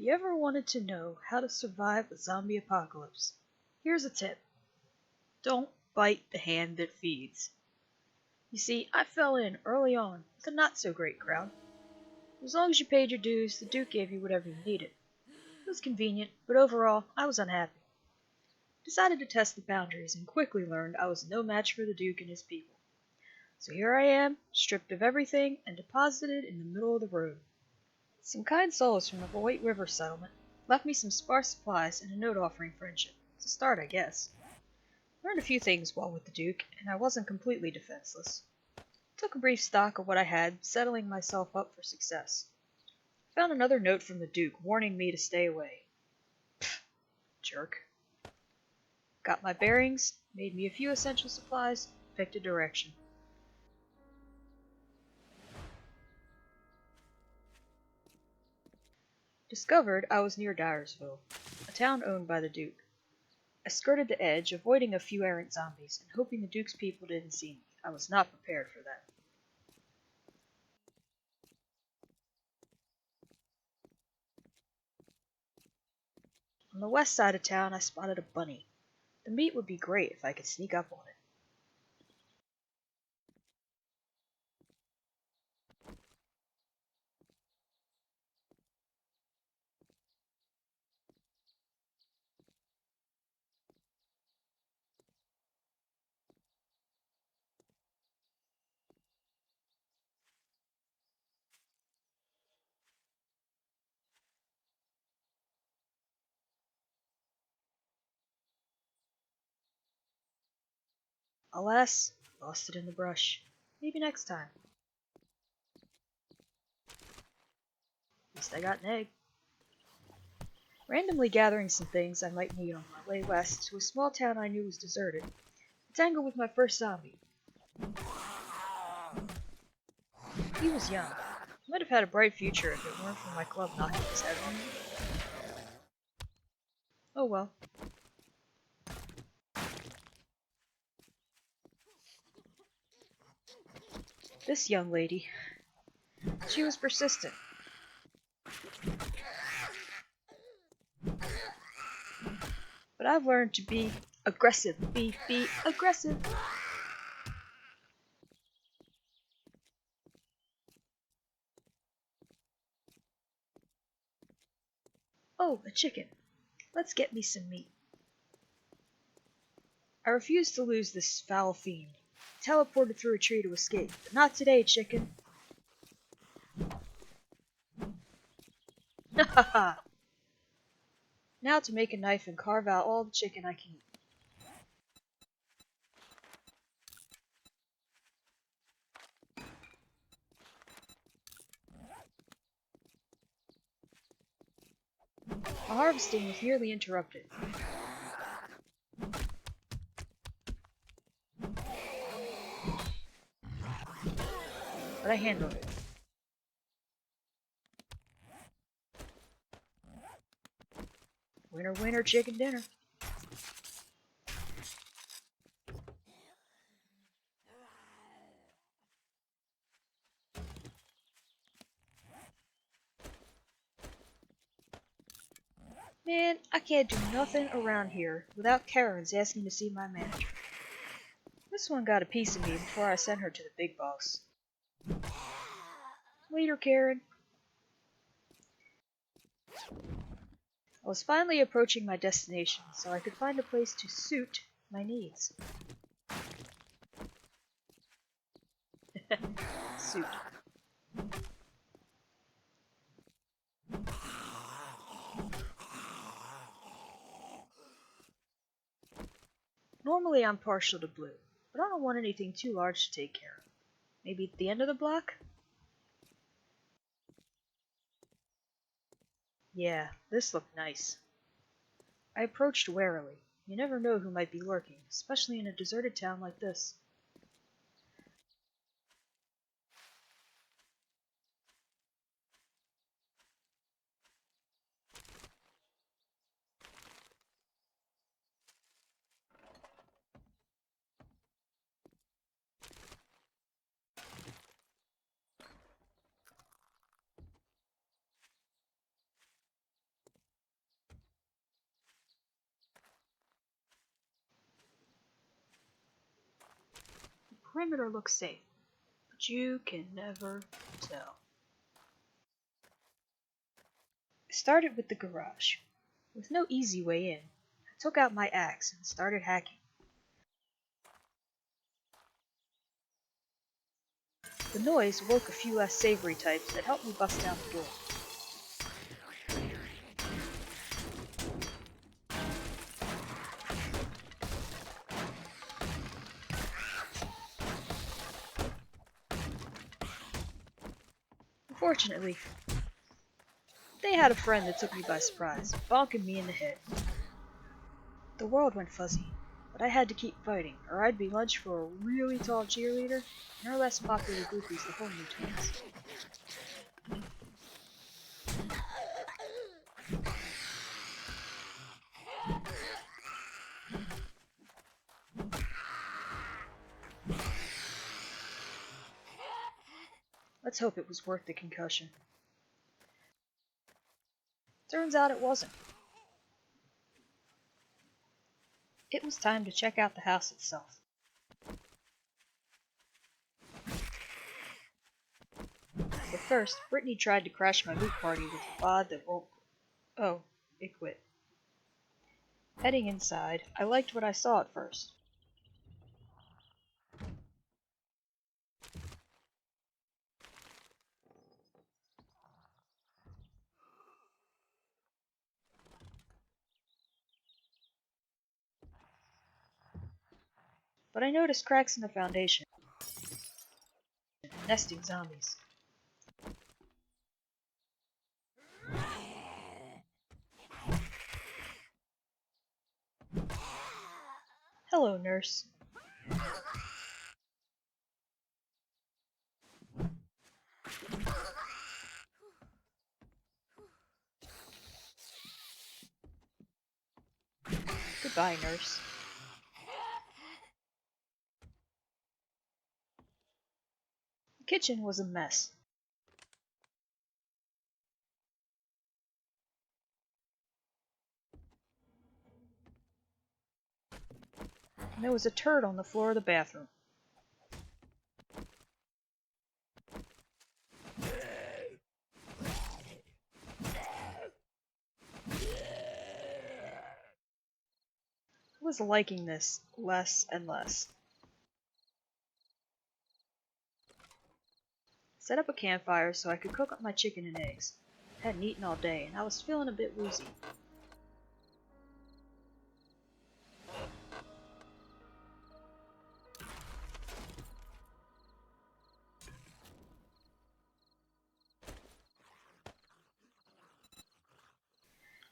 you ever wanted to know how to survive a zombie apocalypse? Here's a tip. Don't bite the hand that feeds. You see, I fell in early on with a not so great crowd. As long as you paid your dues, the Duke gave you whatever you needed. It was convenient, but overall, I was unhappy. Decided to test the boundaries and quickly learned I was no match for the Duke and his people. So here I am, stripped of everything and deposited in the middle of the road. Some kind souls from the White River settlement left me some sparse supplies and a note offering friendship. It's a start, I guess. Learned a few things while with the Duke, and I wasn't completely defenseless. Took a brief stock of what I had, settling myself up for success. Found another note from the Duke warning me to stay away. Pfft, jerk. Got my bearings, made me a few essential supplies, picked a direction. Discovered I was near Dyersville, a town owned by the Duke. I skirted the edge, avoiding a few errant zombies, and hoping the Duke's people didn't see me. I was not prepared for that. On the west side of town, I spotted a bunny. The meat would be great if I could sneak up on it. Alas, lost it in the brush. Maybe next time. At least I got an egg. Randomly gathering some things I might need on my way west to a small town I knew was deserted, I tangled with my first zombie. He was young. He might have had a bright future if it weren't for my club knocking his head on. Oh well. This young lady, she was persistent. But I've learned to be aggressive. Be aggressive. Oh, a chicken. Let's get me some meat. I refused to lose this foul fiend. Teleported through a tree to escape. But not today, chicken. Hahaha. Now to make a knife and carve out all the chicken I can eat. My harvesting was nearly interrupted. But I handled it. Winner, winner, chicken dinner. Man, I can't do nothing around here without Karen's asking to see my manager. This one got a piece of me before I sent her to the big boss. Later, Karen. I was finally approaching my destination, so I could find a place to suit my needs. Suit. Normally I'm partial to blue, but I don't want anything too large to take care of. Maybe at the end of the block? Yeah, this looked nice. I approached warily. You never know who might be lurking, especially in a deserted town like this. perimeter looks safe, but you can never tell. I started with the garage. With no easy way in, I took out my axe and started hacking. The noise woke a few less savory types that helped me bust down the door. Unfortunately, they had a friend that took me by surprise, bonking me in the head. The world went fuzzy, but I had to keep fighting, or I'd be lunch for a really tall cheerleader and her less popular groupies, the homely twins. Let's hope it was worth the concussion. Turns out it wasn't. It was time to check out the house itself. But first, Brittany tried to crash my loot party with a bod that won't... Oh, it quit. Heading inside, I liked what I saw at first. But I noticed cracks in the foundation, and nesting zombies. Hello, nurse. Goodbye, nurse. The kitchen was a mess. And there was a turd on the floor of the bathroom. I was liking this less and less. Set up a campfire so I could cook up my chicken and eggs. Hadn't eaten all day, and I was feeling a bit woozy.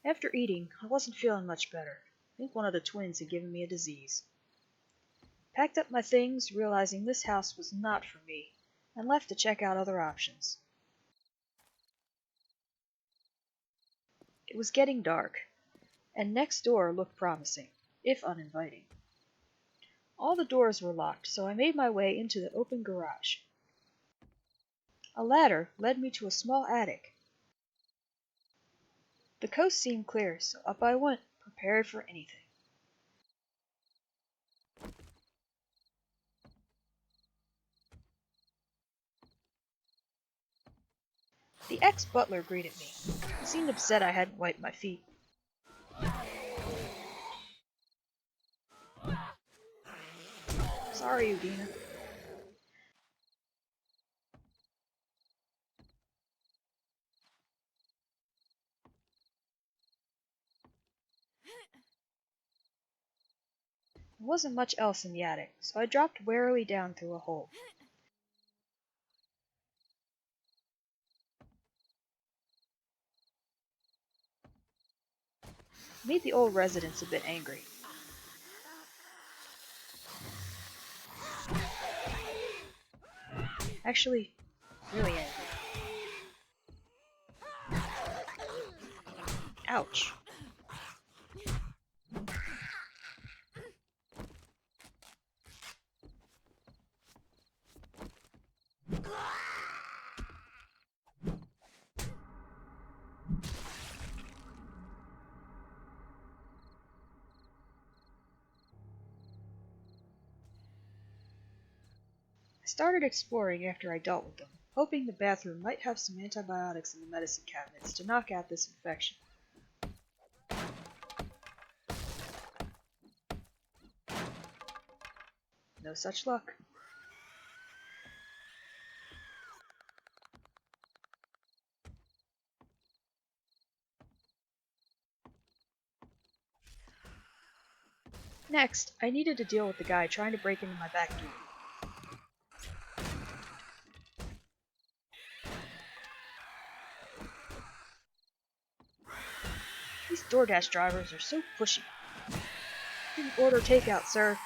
After eating, I wasn't feeling much better. I think one of the twins had given me a disease. Packed up my things, realizing this house was not for me, and left to check out other options. It was getting dark, and next door looked promising, if uninviting. All the doors were locked, so I made my way into the open garage. A ladder led me to a small attic. The coast seemed clear, so up I went, prepared for anything. The ex-butler greeted me. He seemed upset I hadn't wiped my feet. Sorry, Udina. There wasn't much else in the attic, so I dropped warily down through a hole. It made the old residents a bit angry. Actually, really angry. Ouch. started exploring after I dealt with them, hoping the bathroom might have some antibiotics in the medicine cabinets to knock out this infection. No such luck. Next, I needed to deal with the guy trying to break into my back door. These DoorDash drivers are so pushy. Didn't order takeout, sir.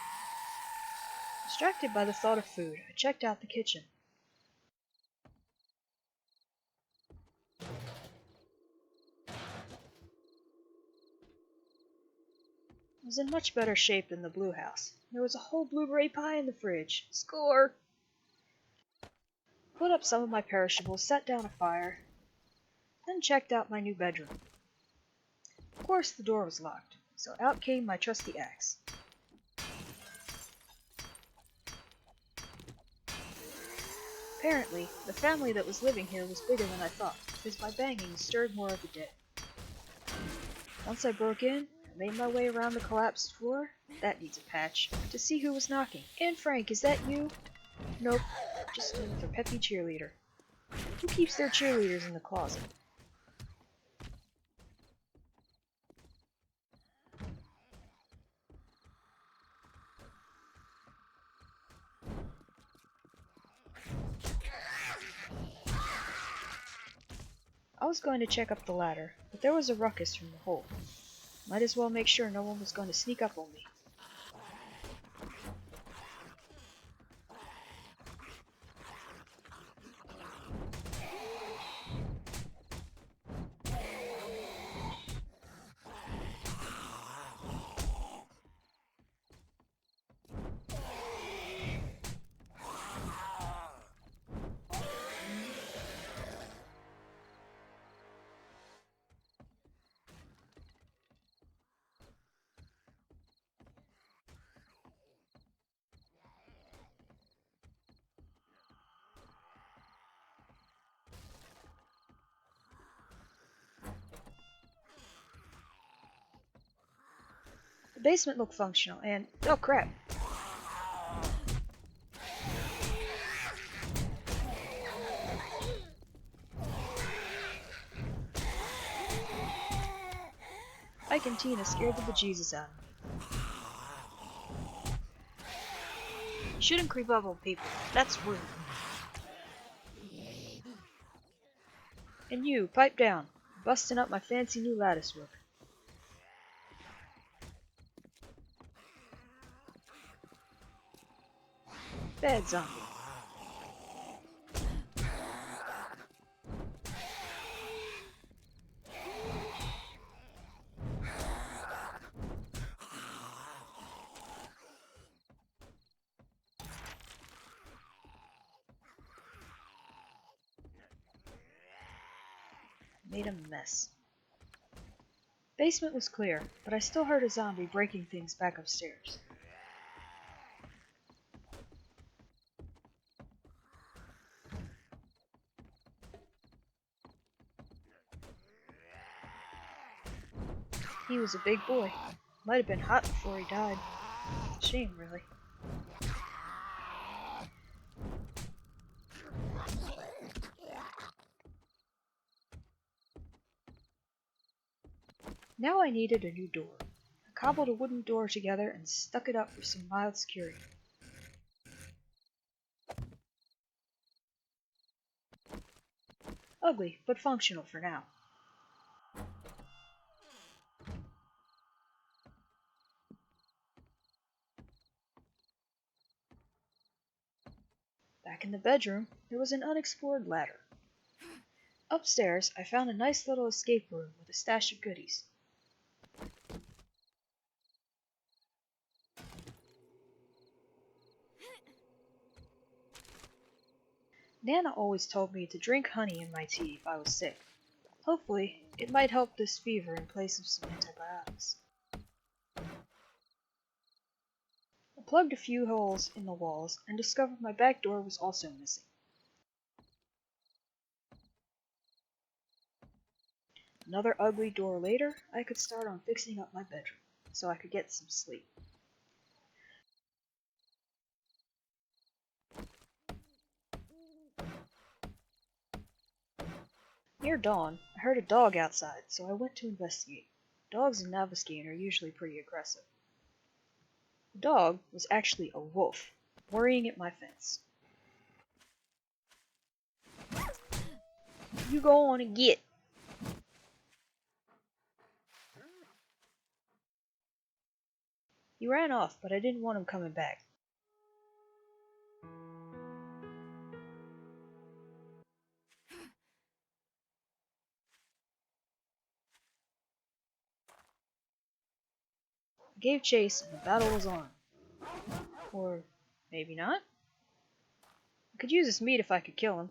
Distracted by the thought of food, I checked out the kitchen. It was in much better shape than the blue house. There was a whole blueberry pie in the fridge. Score! Put up some of my perishables, set down a fire, then checked out my new bedroom. Of course, the door was locked, so out came my trusty axe. Apparently, the family that was living here was bigger than I thought, because my banging stirred more of the dead. Once I broke in, and made my way around the collapsed floor, that needs a patch, to see who was knocking. Anne Frank, is that you? Nope, just another peppy cheerleader. Who keeps their cheerleaders in the closet? I was going to check up the ladder, but there was a ruckus from the hole. Might as well make sure no one was going to sneak up on me. The basement looked functional, and oh crap! Ike and Tina scared the bejesus out of me. You shouldn't creep up on people. That's rude. And you, pipe down. You're busting up my fancy new lattice work. Bad zombie. Made a mess. Basement was clear, but I still heard a zombie breaking things back upstairs. He was a big boy. Might have been hot before he died. Shame, really. Now I needed a new door. I cobbled a wooden door together and stuck it up for some mild security. Ugly, but functional for now. Back in the bedroom, there was an unexplored ladder. Upstairs, I found a nice little escape room with a stash of goodies. Nana always told me to drink honey in my tea if I was sick. Hopefully, it might help this fever in place of some antibiotics. plugged a few holes in the walls and discovered my back door was also missing. Another ugly door later, I could start on fixing up my bedroom, so I could get some sleep. Near dawn, I heard a dog outside, so I went to investigate. Dogs in Naviskane are usually pretty aggressive. The dog was actually a wolf, worrying at my fence. You go on and get. He ran off, but I didn't want him coming back. I gave chase and the battle was on. Or maybe not. I could use his meat if I could kill him.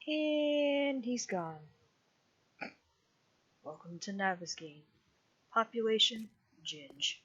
And he's gone. Welcome to Naviskane. Population, Ginj.